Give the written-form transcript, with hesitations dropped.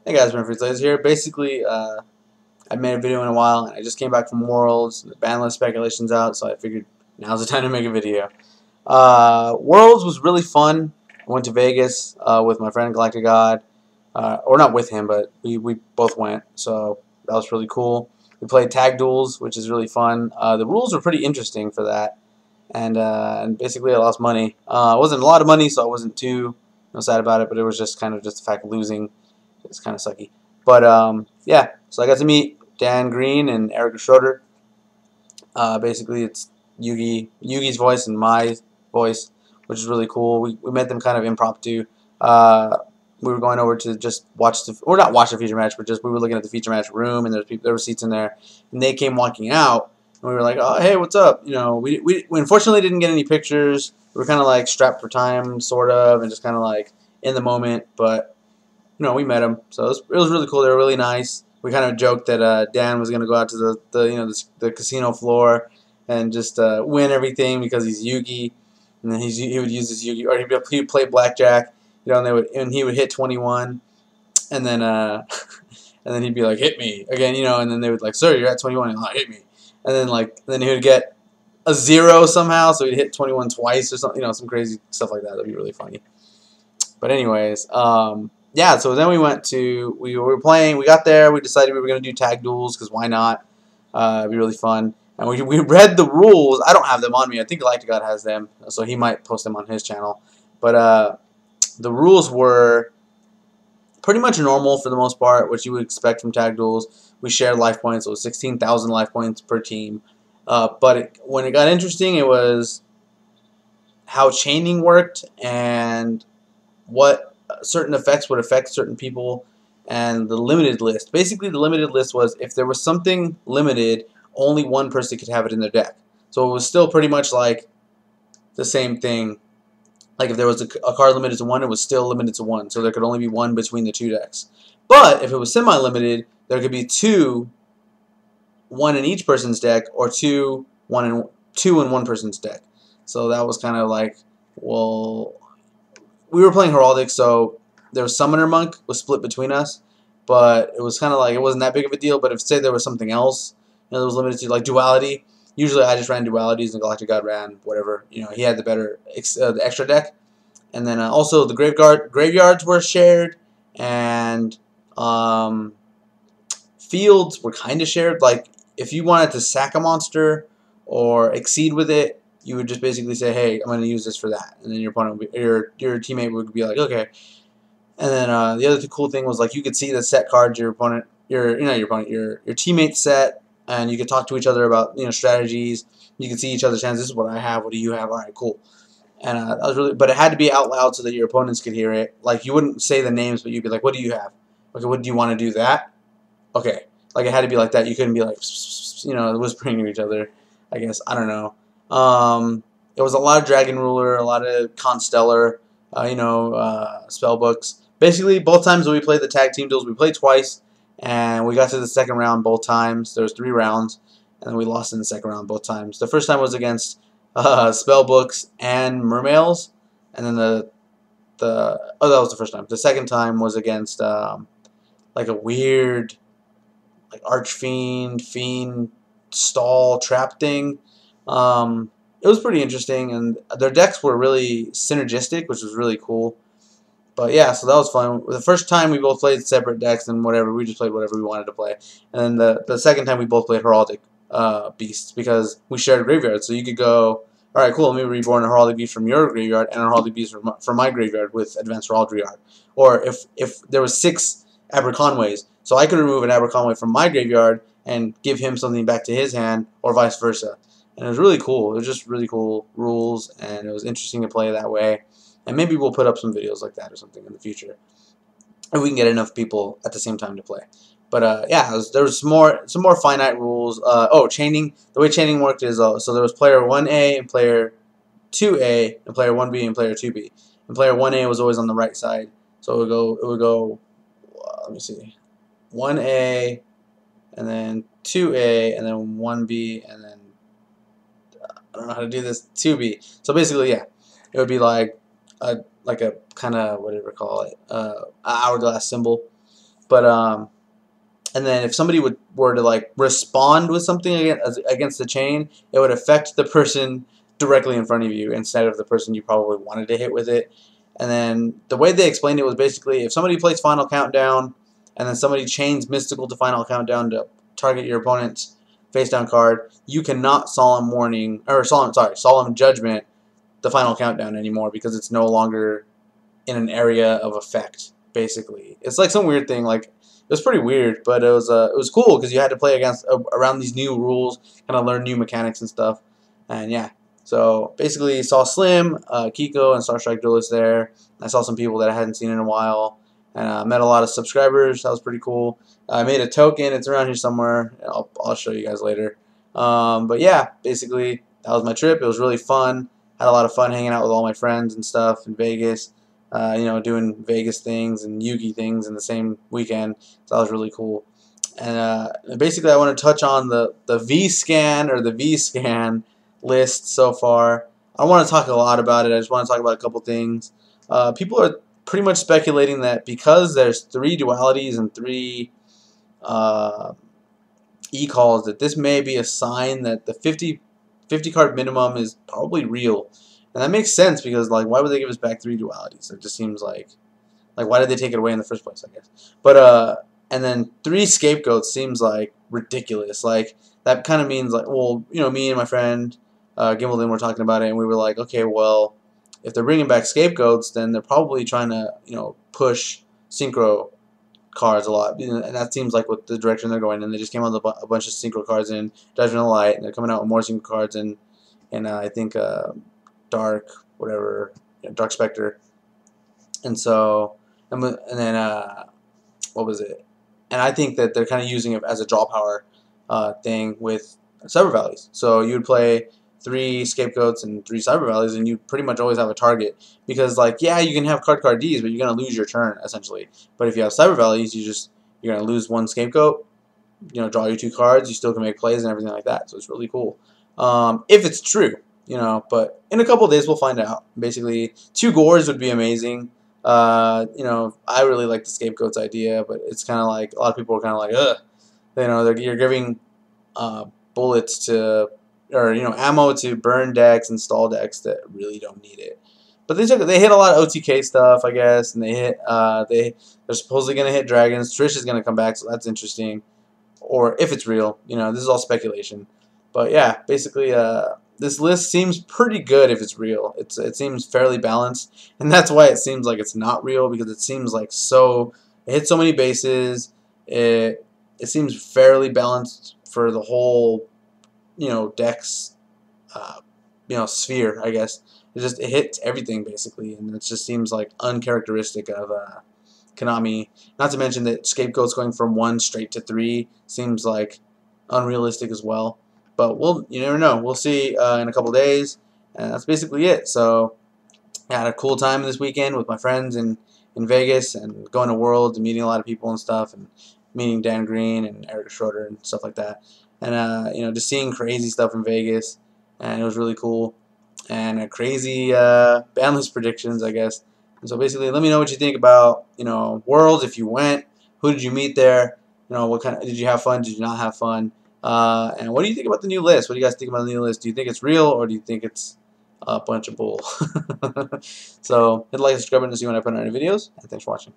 Hey guys, my friends, Lays here. Basically, I made a video in a while, and I just came back from Worlds. The ban list speculation's out, so I figured now's the time to make a video. Worlds was really fun. I went to Vegas with my friend Galactic God, or not with him, but we both went, so that was really cool. We played tag duels, which is really fun. The rules were pretty interesting for that, and basically I lost money. It wasn't a lot of money, so I wasn't too sad about it, but it was just kind of just the fact of losing. It's kind of sucky. But yeah, so I got to meet Dan Green and Eric Schroeder. Basically, it's Yugioh's voice and my voice, which is really cool. We met them kind of impromptu. We were going over to just watch or not watch the feature match, but just we were looking at the feature match room, and there were seats in there, and they came walking out, and we were like, oh hey, what's up? You know, we unfortunately didn't get any pictures. We were kind of like strapped for time, sort of, and just kind of like in the moment, but we met them, so it was really cool. They were really nice. We kind of joked that Dan was gonna go out to the casino floor and just win everything because he's Yugi, and then he would use his Yugi, or he'd play blackjack, and he would hit 21, and then and then he'd be like, hit me again, and then they would like, sir, you're at 21, and like, hit me, and then he would get a 0 somehow, so he'd hit 21 twice or something, some crazy stuff like that. That'd be really funny. But anyways, yeah, so then we were playing, we got there, we decided we were going to do tag duels, because why not? It'd be really fun. And we read the rules. I don't have them on me. I think Galactic God has them, so he might post them on his channel. But the rules were pretty much normal for the most part, what you would expect from tag duels. We shared life points. It was 16,000 life points per team. But when it got interesting, it was how chaining worked and what certain effects would affect certain people, and the limited list. Basically, the limited list was if there was something limited, only one person could have it in their deck. So it was still pretty much like the same thing. Like if there was a card limited to 1, it was still limited to 1. So there could only be 1 between the 2 decks. But if it was semi-limited, there could be 2, 1 in each person's deck, or 2 in one person's deck. So that was kind of like, well, we were playing Heraldic, so there was Summoner Monk was split between us, but it was kind of like it wasn't that big of a deal. But if say there was something else, that was limited to like Duality. Usually I just ran Dualities and Galactic God ran whatever. He had the extra deck, and then also the graveyards were shared, and fields were kind of shared. Like if you wanted to sack a monster or exceed with it, you would just basically say, hey, I'm going to use this for that. And then your opponent would be, your teammate would be like, okay. And then the other cool thing was like you could see the set cards your teammate set, and you could talk to each other about strategies. You could see each other's hands. This is what I have. What do you have? All right, cool. And that was really, but it had to be out loud so that your opponents could hear it. Like you wouldn't say the names, but you'd be like, what do you have? Okay, what do you want to do that? Okay, like it had to be like that. You couldn't be like whispering to each other. I guess I don't know. It was a lot of Dragon Ruler, a lot of Constellar, spell books. Basically, both times when we played the tag team duels, we played twice, and we got to the second round both times. There was 3 rounds, and then we lost in the second round both times. The first time was against spell books and mermails, and then that was the first time. The second time was against like a weird like fiend stall trap thing. It was pretty interesting, and their decks were really synergistic, which was really cool. But yeah, so that was fun. The first time we both played separate decks and whatever, we just played whatever we wanted to play. And then the second time we both played Heraldic Beasts because we shared a graveyard. So you could go, all right, cool, let me reborn a Heraldic Beast from your graveyard and a Heraldic Beast from my graveyard with Advanced Heraldry Art. Or if there was 6 Aberconways, so I could remove an Aberconway from my graveyard and give him something back to his hand, or vice versa. And it was really cool. It was just really cool rules, and it was interesting to play that way. And maybe we'll put up some videos like that or something in the future, if we can get enough people at the same time to play. But yeah, there was some more finite rules. Chaining. The way chaining worked is so there was player 1A and player 2A, and player 1B and player 2B. And player 1A was always on the right side, so it would go. Let me see, 1A, and then 2A, and then 1B, and then I don't know how to do this, 2B. So basically, yeah, it would be like a kind of whatever call it, hourglass symbol, But and then if somebody were to like respond with something against the chain, it would affect the person directly in front of you instead of the person you probably wanted to hit with it. And then the way they explained it was basically if somebody plays Final Countdown and then somebody chains Mystical to Final Countdown to target your opponent's face down card, you cannot Solemn Warning or Solemn Judgment the Final Countdown anymore because it's no longer in an area of effect. Basically, it's like some weird thing. Like, it was pretty weird, but it was cool because you had to play against around these new rules, kind of learn new mechanics and stuff. And yeah, so basically saw Slim, Kiko, and Star Strike Duelist there. I saw some people that I hadn't seen in a while, and met a lot of subscribers. That was pretty cool. I made a token. It's around here somewhere. I'll show you guys later. But yeah, basically that was my trip. It was really fun. Had a lot of fun hanging out with all my friends and stuff in Vegas. You know, doing Vegas things and Yugi things in the same weekend. So that was really cool. And basically, I want to touch on the V-Scan or the V-Scan list so far. I don't want to talk a lot about it. I just want to talk about a couple things. People are pretty much speculating that because there's 3 dualities and 3 e-calls, that this may be a sign that the 50 card minimum is probably real. And that makes sense because, like, why would they give us back 3 dualities? It just seems like why did they take it away in the first place, I guess. But and then 3 scapegoats seems like ridiculous. Like, that kind of means, like, well, you know, me and my friend Gimbledon were talking about it, and we were like, okay, well, if they're bringing back scapegoats, then they're probably trying to, you know, push synchro cards a lot, and that seems like what the direction they're going in. They just came out with a bunch of synchro cards in Judgment of the Light, and they're coming out with more synchro cards in I think Dark whatever, you know, Dark Spectre, and so and then what was it? And I think that they're kind of using it as a draw power thing with Cyber Valleys. So you would play 3 scapegoats and 3 Cyber Valleys, and you pretty much always have a target. Because, like, yeah, you can have card Ds, but you're gonna lose your turn essentially. But if you have Cyber Valleys, you're gonna lose 1 scapegoat. You know, draw your 2 cards. You still can make plays and everything like that. So it's really cool. If it's true, you know. But in a couple of days, we'll find out. Basically, 2 Gores would be amazing. You know, I really like the scapegoats idea, but it's kind of like a lot of people are kind of like, ugh. You know, you're giving bullets to, or, you know, ammo to burn decks and stall decks that really don't need it. But they hit a lot of OTK stuff, I guess, and they hit they're supposedly gonna hit dragons. Trish is gonna come back, so that's interesting. Or if it's real, you know, this is all speculation. But yeah, basically, this list seems pretty good if it's real. It seems fairly balanced, and that's why it seems like it's not real, because it seems like it hits so many bases. It seems fairly balanced for the whole, you know, deck's you know, sphere, I guess. It hits everything basically, and it just seems like uncharacteristic of Konami. Not to mention that scapegoats going from 1 straight to 3 seems like unrealistic as well. But you never know. We'll see in a couple days, and that's basically it. So I had a cool time this weekend with my friends in Vegas, and going to Worlds and meeting a lot of people and stuff, and meeting Dan Green and Eric Schroeder and stuff like that. And you know, just seeing crazy stuff in Vegas, and it was really cool. And crazy ban list predictions, I guess. And so basically, let me know what you think about, you know, Worlds. If you went, who did you meet there? You know, what kind of, did you have fun? Did you not have fun? And what do you think about the new list? What do you guys think about the new list? Do you think it's real, or do you think it's a bunch of bull? So hit the like and subscribe button to see when I put out any videos, and thanks for watching.